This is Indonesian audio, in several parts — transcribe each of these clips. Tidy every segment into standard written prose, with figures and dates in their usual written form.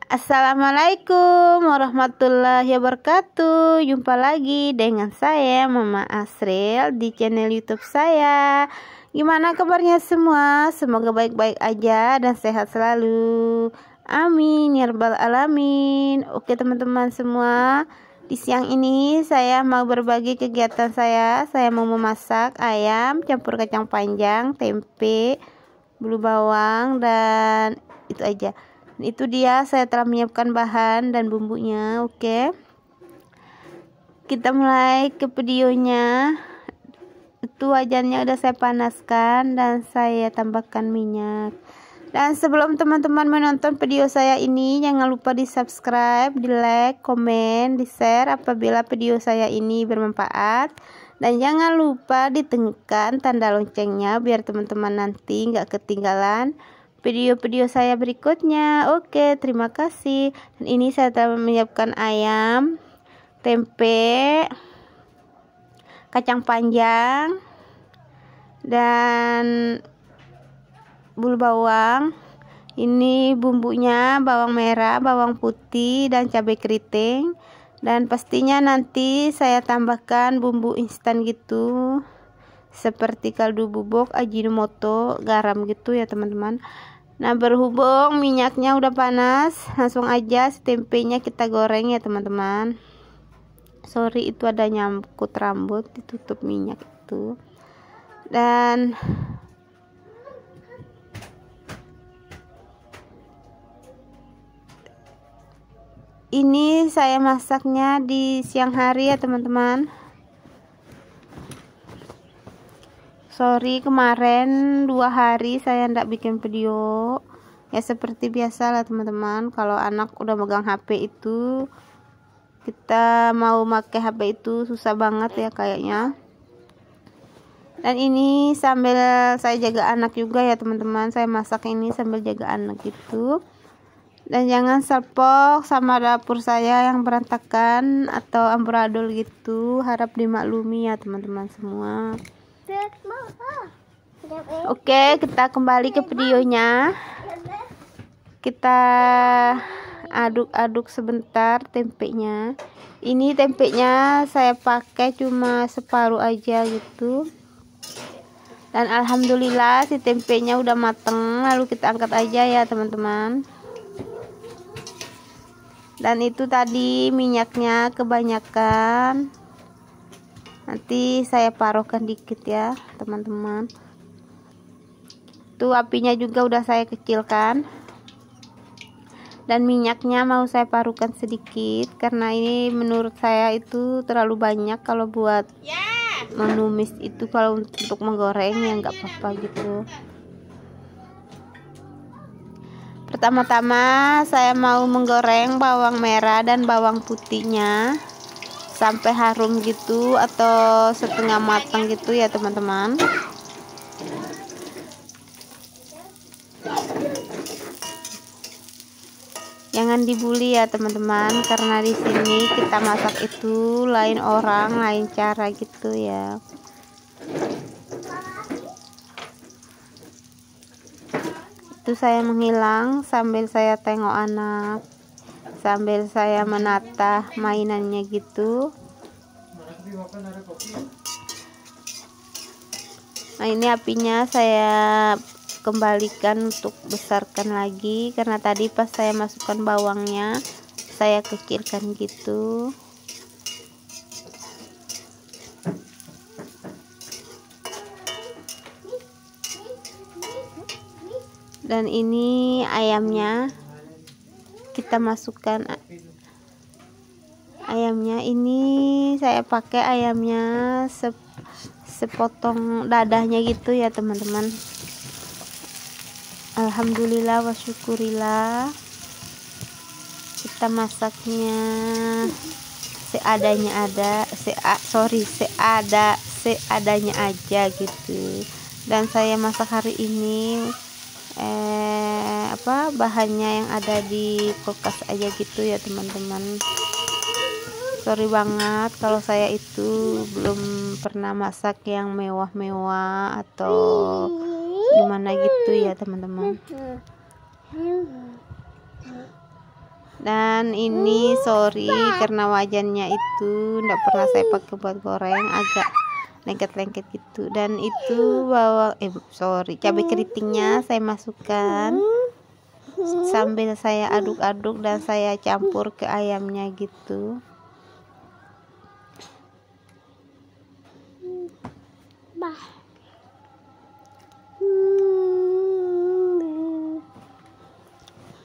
Assalamualaikum warahmatullahi wabarakatuh. Jumpa lagi dengan saya Mama Asril di channel YouTube saya. Gimana kabarnya semua? Semoga baik-baik aja dan sehat selalu. Amin ya rabbal alamin. Oke teman-teman semua, di siang ini saya mau berbagi kegiatan saya. Saya mau memasak ayam campur kacang panjang, tempe, bulu bawang, dan itu aja. Itu dia, saya telah menyiapkan bahan dan bumbunya. Oke, kita mulai ke videonya. Itu wajannya udah saya panaskan dan saya tambahkan minyak. Dan sebelum teman-teman menonton video saya ini, jangan lupa di subscribe, di like, komen, di share apabila video saya ini bermanfaat. Dan jangan lupa ditekan tanda loncengnya biar teman-teman nanti nggak ketinggalan video-video saya berikutnya. Oke, terima kasih. Dan ini saya telah menyiapkan ayam, tempe, kacang panjang, dan bulu bawang. Ini bumbunya bawang merah, bawang putih, dan cabai keriting. Dan pastinya nanti saya tambahkan bumbu instan gitu, seperti kaldu bubuk, ajinomoto, garam gitu ya teman-teman. Nah, berhubung minyaknya udah panas, langsung aja si tempenya kita goreng ya teman-teman. Sorry, itu ada nyangkut rambut, ditutup minyak itu. Dan ini saya masaknya di siang hari ya teman-teman. Sorry, kemarin 2 hari saya ndak bikin video. Ya seperti biasa lah teman-teman, kalau anak udah megang HP itu, kita mau pakai HP itu susah banget ya kayaknya. Dan ini sambil saya jaga anak juga ya teman-teman, saya masak ini sambil jaga anak gitu. Dan jangan salpok sama dapur saya yang berantakan atau amburadul gitu, harap dimaklumi ya teman-teman semua. Oke, kita kembali ke videonya. Kita aduk-aduk sebentar tempenya. Ini tempenya saya pakai cuma separuh aja gitu. Dan alhamdulillah si tempenya udah mateng. Lalu kita angkat aja ya teman-teman. Dan itu tadi minyaknya kebanyakan, nanti saya paruhkan dikit ya teman-teman. Tuh apinya juga udah saya kecilkan. Dan minyaknya mau saya paruhkan sedikit karena ini menurut saya itu terlalu banyak kalau buat menumis itu. Kalau untuk menggoreng ya nggak apa-apa gitu. Pertama-tama saya mau menggoreng bawang merah dan bawang putihnya sampai harum gitu atau setengah matang gitu ya teman-teman. Jangan dibully ya teman-teman, karena di sini kita masak itu lain orang, lain cara gitu ya. Itu saya menghilang sambil saya tengok anak, sambil saya menata mainannya gitu. Nah, ini apinya saya kembalikan untuk besarkan lagi karena tadi pas saya masukkan bawangnya saya kecilkan gitu. Dan ini ayamnya kita masukkan. Ayamnya ini saya pakai ayamnya sepotong dadahnya gitu ya teman-teman. Alhamdulillah wa syukurillah, kita masaknya seadanya seadanya aja gitu. Dan saya masak hari ini bahannya yang ada di kulkas aja gitu ya teman-teman. Sorry banget kalau saya itu belum pernah masak yang mewah-mewah atau gimana gitu ya teman-teman. Dan ini sorry karena wajannya itu nggak pernah saya pakai buat goreng, agak lengket-lengket gitu. Dan itu bawang cabai keritingnya saya masukkan sambil saya aduk-aduk dan saya campur ke ayamnya gitu.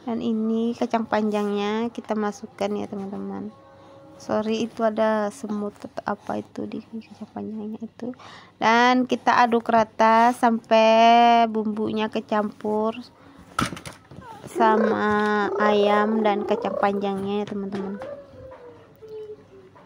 Dan ini kacang panjangnya kita masukkan ya teman-teman. Sorry itu ada semut atau apa itu di kacang panjangnya itu. Dan kita aduk rata sampai bumbunya kecampur sama ayam dan kacang panjangnya ya teman-teman.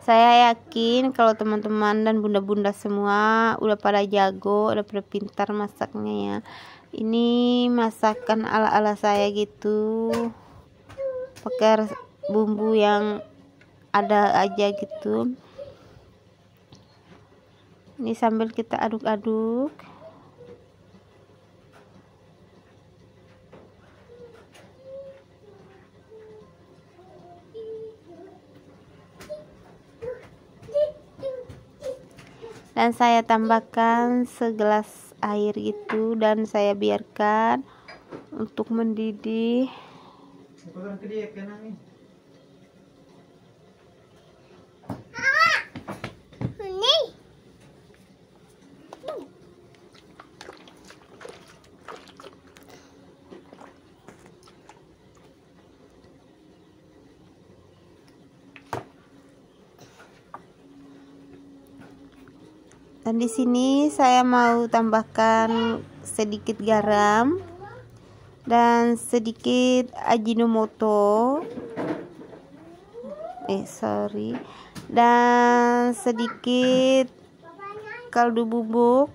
Saya yakin kalau teman-teman dan bunda-bunda semua udah pada jago, udah pada pintar masaknya ya. Ini masakan ala-ala saya gitu, pakai bumbu yang ada aja gitu. Ini sambil kita aduk-aduk. Dan saya tambahkan segelas air gitu dan saya biarkan untuk mendidih. Dan di sini saya mau tambahkan sedikit garam dan sedikit Ajinomoto. Dan sedikit kaldu bubuk.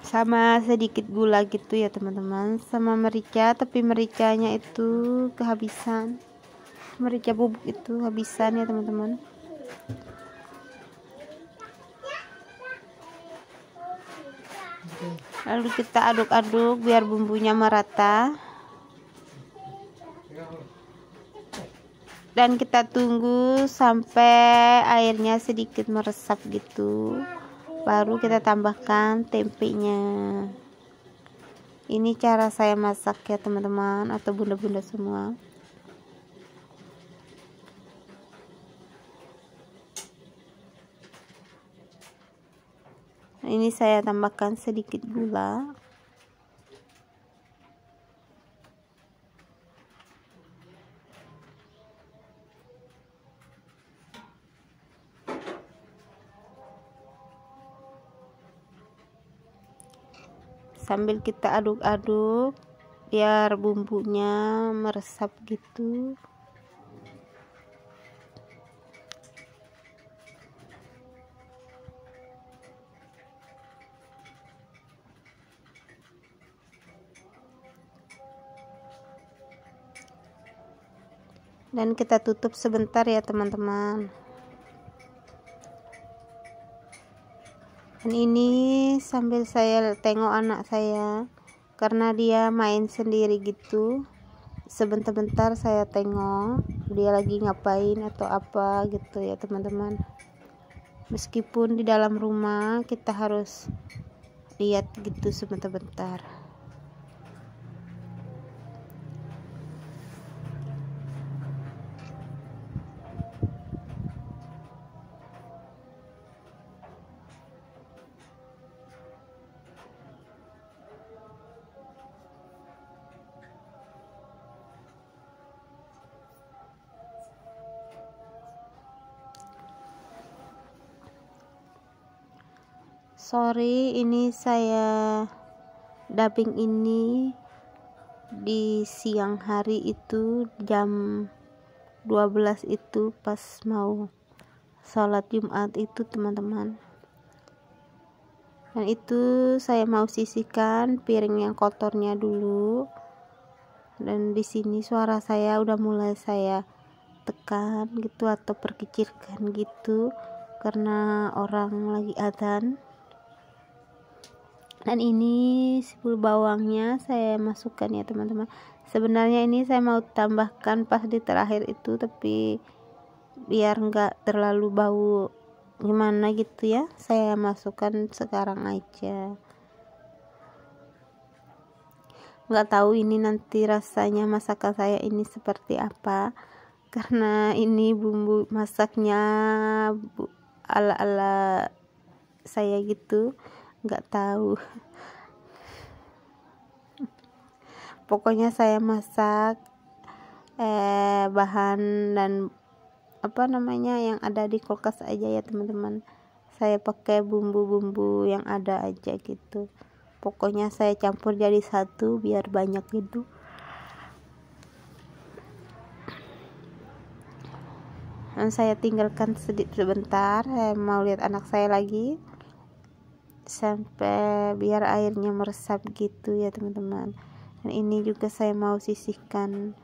Sama sedikit gula gitu ya teman-teman, sama merica, tapi mericanya itu kehabisan. Merica bubuk itu habisan ya teman-teman. Lalu kita aduk-aduk biar bumbunya merata. Dan kita tunggu sampai airnya sedikit meresap gitu. Baru kita tambahkan tempenya. Ini cara saya masak ya teman-teman atau bunda-bunda semua. Ini saya tambahkan sedikit gula. Sambil kita aduk-aduk biar bumbunya meresap gitu. Dan kita tutup sebentar ya teman-teman. Dan ini sambil saya tengok anak saya karena dia main sendiri gitu. Sebentar-bentar saya tengok dia lagi ngapain atau apa gitu ya teman-teman. Meskipun di dalam rumah kita harus lihat gitu sebentar-bentar. Sorry, ini saya dubbing ini di siang hari itu jam 12 itu pas mau sholat Jumat itu teman-teman. Dan itu saya mau sisihkan piring yang kotornya dulu. Dan di sini suara saya udah mulai saya tekan gitu atau perkecilkan gitu karena orang lagi adzan. Dan ini sipul bawangnya saya masukkan ya teman-teman. Sebenarnya ini saya mau tambahkan pas di terakhir itu, tapi biar enggak terlalu bau gimana gitu ya, saya masukkan sekarang aja. Nggak tahu ini nanti rasanya masakan saya ini seperti apa, karena ini bumbu masaknya ala-ala saya gitu, nggak tahu. Pokoknya saya masak bahan dan apa namanya yang ada di kulkas aja ya teman-teman. Saya pakai bumbu-bumbu yang ada aja gitu. Pokoknya saya campur jadi satu biar banyak gitu. Dan saya tinggalkan sebentar, saya mau lihat anak saya lagi sampai biar airnya meresap gitu ya teman-teman. Dan ini juga saya mau sisihkan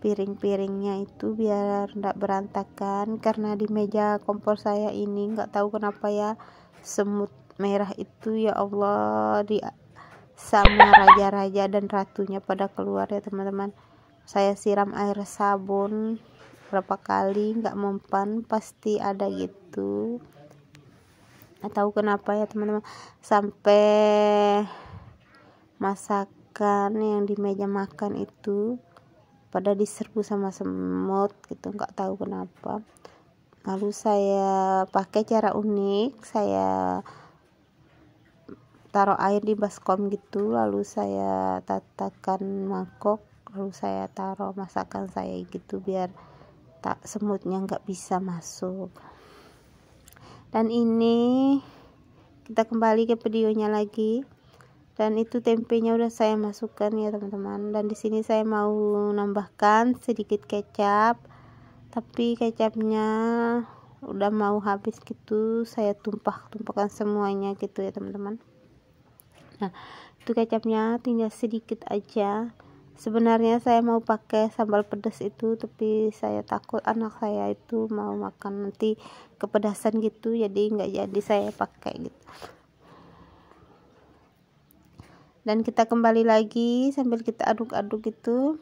piring-piringnya itu biar tidak berantakan, karena di meja kompor saya ini nggak tahu kenapa ya semut merah itu, ya Allah, sama raja-raja dan ratunya pada keluar ya teman-teman. Saya siram air sabun berapa kali nggak mempan, pasti ada gitu, nggak tahu kenapa ya teman-teman. Sampai masakan yang di meja makan itu pada diserbu sama semut gitu, nggak tahu kenapa. Lalu saya pakai cara unik, saya taruh air di baskom gitu, lalu saya tatakan mangkok, lalu saya taruh masakan saya gitu biar tak semutnya nggak bisa masuk. Dan ini kita kembali ke videonya lagi. Dan itu tempenya udah saya masukkan ya teman-teman. Dan di sini saya mau nambahkan sedikit kecap, tapi kecapnya udah mau habis gitu, saya tumpahkan semuanya gitu ya teman-teman. Nah, itu kecapnya tinggal sedikit aja. Sebenarnya saya mau pakai sambal pedas itu, tapi saya takut anak saya itu mau makan nanti kepedasan gitu, jadi nggak jadi saya pakai gitu. Dan kita kembali lagi sambil kita aduk-aduk gitu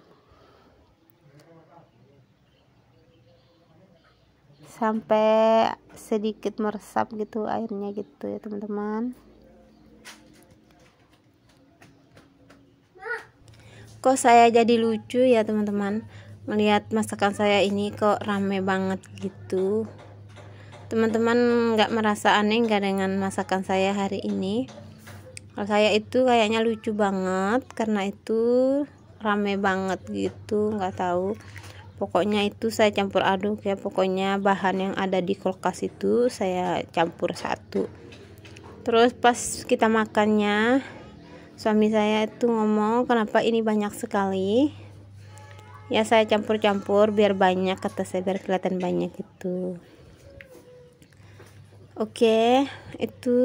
sampai sedikit meresap gitu airnya gitu ya teman-teman. Kok saya jadi lucu ya teman-teman, melihat masakan saya ini kok rame banget gitu. Teman-teman nggak merasa aneh nggak dengan masakan saya hari ini? Kalau saya itu kayaknya lucu banget karena itu rame banget gitu, nggak tahu. Pokoknya itu saya campur aduk ya, pokoknya bahan yang ada di kulkas itu saya campur satu. Terus pas kita makannya, suami saya itu ngomong, kenapa ini banyak sekali? Ya saya campur-campur biar banyak, kata saya, biar kelihatan banyak gitu. Oke, itu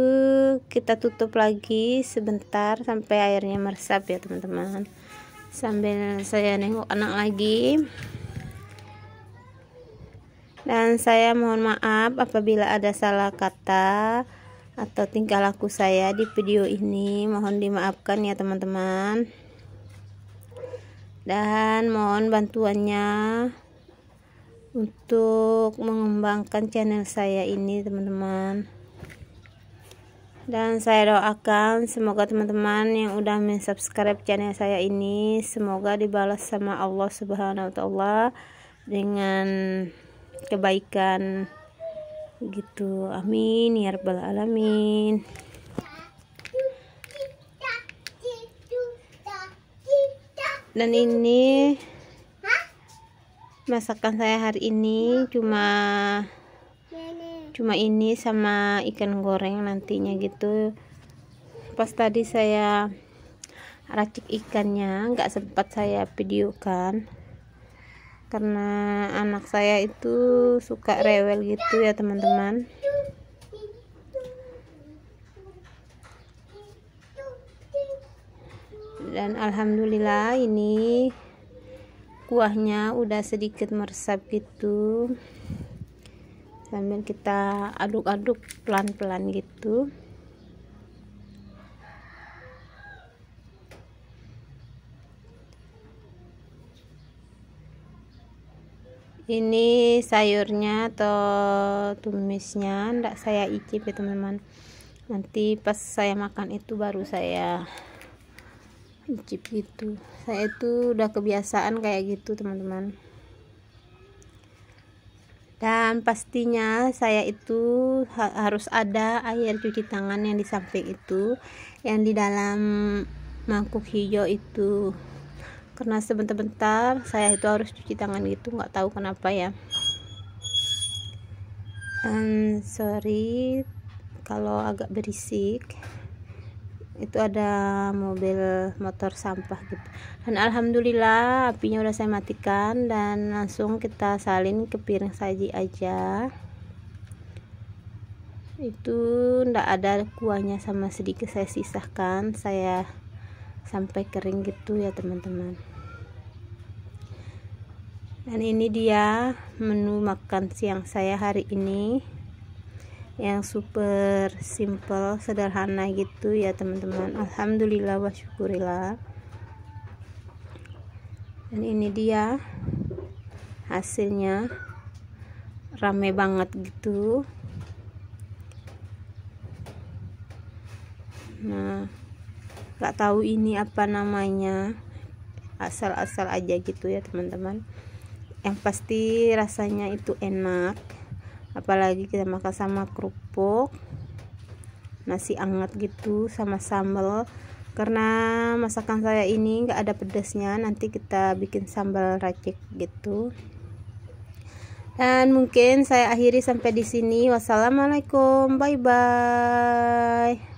kita tutup lagi sebentar sampai airnya meresap ya teman-teman. Sambil saya nengok anak lagi. Dan saya mohon maaf apabila ada salah kata atau tingkah laku saya di video ini, mohon dimaafkan ya teman-teman. Dan mohon bantuannya untuk mengembangkan channel saya ini teman-teman. Dan saya doakan semoga teman-teman yang udah mensubscribe channel saya ini semoga dibalas sama Allah Subhanahu wa Ta'ala dengan kebaikan gitu, amin ya rabbal alamin. Dan ini masakan saya hari ini cuma ini sama ikan goreng nantinya gitu. Pas tadi saya racik ikannya nggak sempat saya videokan karena anak saya itu suka rewel gitu ya teman-teman. Dan alhamdulillah ini kuahnya udah sedikit meresap gitu, sambil kita aduk-aduk pelan-pelan gitu. Ini sayurnya atau tumisnya ndak saya icip ya teman-teman. Nanti pas saya makan itu baru saya icip gitu. Saya itu udah kebiasaan kayak gitu teman-teman. Dan pastinya saya itu harus ada air cuci tangan yang di samping itu, yang di dalam mangkuk hijau itu, karena sebentar-bentar saya itu harus cuci tangan gitu, nggak tahu kenapa ya. Sorry kalau agak berisik, itu ada motor sampah gitu. Dan alhamdulillah apinya udah saya matikan dan langsung kita salin ke piring saji aja. Itu ndak ada kuahnya sama sedikit, saya sisahkan, saya sampai kering gitu ya teman-teman. Dan ini dia menu makan siang saya hari ini, yang super simple, sederhana gitu ya teman-teman. Alhamdulillah wa syukurillah. Dan ini dia hasilnya, rame banget gitu. Nah, nggak tahu ini apa namanya, asal-asal aja gitu ya teman-teman. Yang pasti rasanya itu enak, apalagi kita makan sama kerupuk, nasi anget gitu sama sambal. Karena masakan saya ini nggak ada pedasnya, nanti kita bikin sambal racik gitu. Dan mungkin saya akhiri sampai di sini. Wassalamualaikum, bye bye.